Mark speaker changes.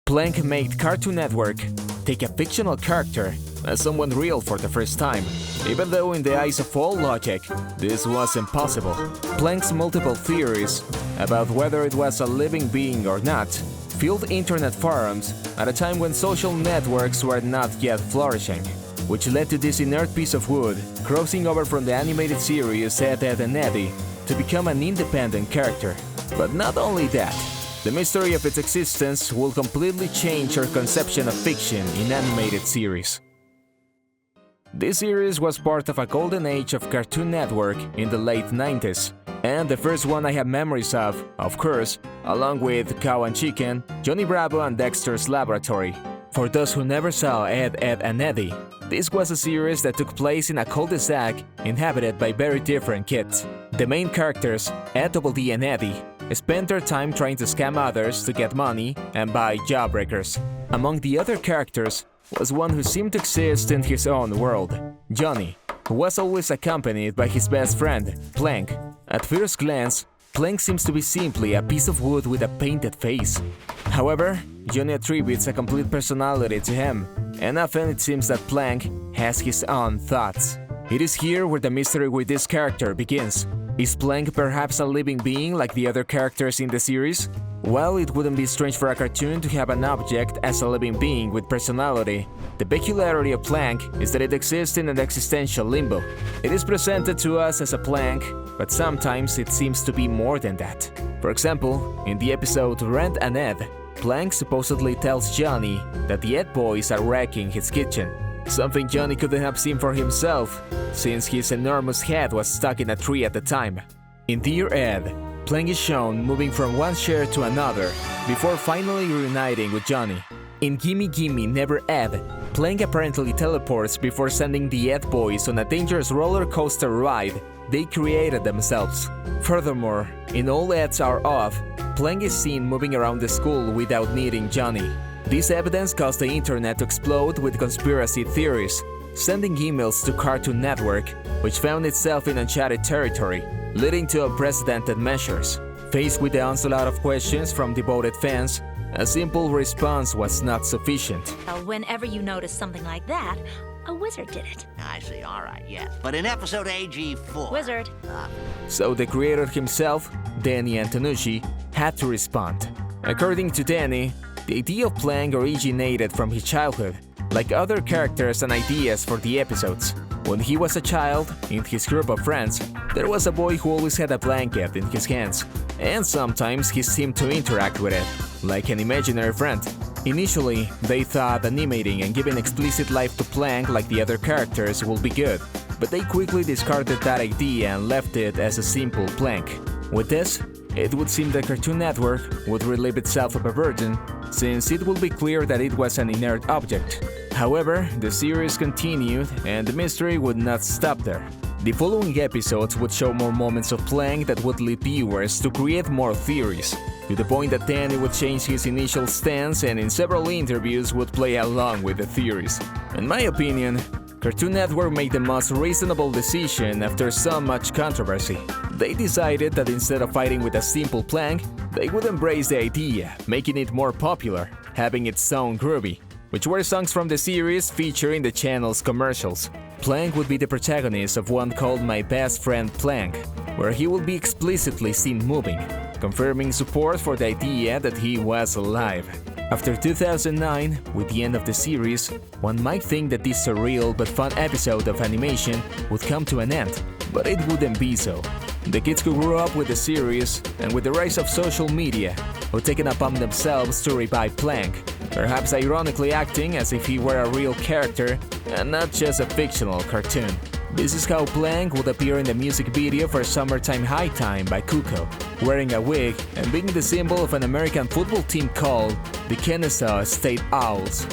Speaker 1: Plank made Cartoon Network take a fictional character as someone real for the first time, even though in the eyes of all logic, this was impossible. Plank's multiple theories about whether it was a living being or not filled internet forums at a time when social networks were not yet flourishing, which led to this inert piece of wood crossing over from the animated series Ed, Edd and Eddy to become an independent character. But not only that, the mystery of its existence will completely change our conception of fiction in animated series. This series was part of a golden age of Cartoon Network in the late 90s, and the first one I have memories of course, along with Cow and Chicken, Johnny Bravo and Dexter's Laboratory. For those who never saw Ed, Edd and Eddy, this was a series that took place in a cul-de-sac inhabited by very different kids. The main characters, Ed, Double D and Eddy, spent their time trying to scam others to get money and buy jawbreakers. Among the other characters was one who seemed to exist in his own world, Johnny, who was always accompanied by his best friend, Plank. At first glance, Plank seems to be simply a piece of wood with a painted face. However, Johnny attributes a complete personality to him, and often it seems that Plank has his own thoughts. It is here where the mystery with this character begins. Is Plank perhaps a living being like the other characters in the series? Well, it wouldn't be strange for a cartoon to have an object as a living being with personality. The peculiarity of Plank is that it exists in an existential limbo. It is presented to us as a plank, but sometimes it seems to be more than that. For example, in the episode Rent and Ed, Plank supposedly tells Johnny that the Ed boys are wrecking his kitchen, something Johnny couldn't have seen for himself, since his enormous head was stuck in a tree at the time. In Dear Ed, Plank is shown moving from one chair to another before finally reuniting with Johnny. In Gimme Gimme Never Ed, Plank apparently teleports before sending the Ed boys on a dangerous roller coaster ride they created themselves. Furthermore, in All Eds Are Off, Plank is seen moving around the school without needing Johnny. This evidence caused the internet to explode with conspiracy theories, sending emails to Cartoon Network, which found itself in uncharted territory, leading to unprecedented measures. Faced with the onslaught of questions from devoted fans, a simple response was not sufficient.
Speaker 2: Well, whenever you notice something like that, a wizard did it.
Speaker 3: I see, all right, yes. But in episode AG4...
Speaker 2: Wizard.
Speaker 1: So the creator himself, Danny Antonucci, had to respond. According to Danny, the idea of Plank originated from his childhood, like other characters and ideas for the episodes. When he was a child, in his group of friends, there was a boy who always had a blanket in his hands, and sometimes he seemed to interact with it, like an imaginary friend. Initially, they thought animating and giving explicit life to Plank like the other characters would be good, but they quickly discarded that idea and left it as a simple Plank. With this, it would seem that Cartoon Network would relieve itself of a burden, since it would be clear that it was an inert object. However, the series continued, and the mystery would not stop there. The following episodes would show more moments of Plank that would lead viewers to create more theories, to the point that Danny would change his initial stance and in several interviews would play along with the theories. In my opinion, Cartoon Network made the most reasonable decision after so much controversy. They decided that instead of fighting with a simple Plank, they would embrace the idea, making it more popular, having its own groovy, which were songs from the series featuring the channel's commercials. Plank would be the protagonist of one called My Best Friend Plank, where he would be explicitly seen moving, confirming support for the idea that he was alive. After 2009, with the end of the series, one might think that this surreal but fun episode of animation would come to an end, but it wouldn't be so. The kids who grew up with the series, and with the rise of social media, would take it upon themselves to revive Plank, perhaps ironically acting as if he were a real character and not just a fictional cartoon. This is how Plank would appear in the music video for Summertime High Time by Kuko, wearing a wig and being the symbol of an American football team called the Kennesaw State Owls.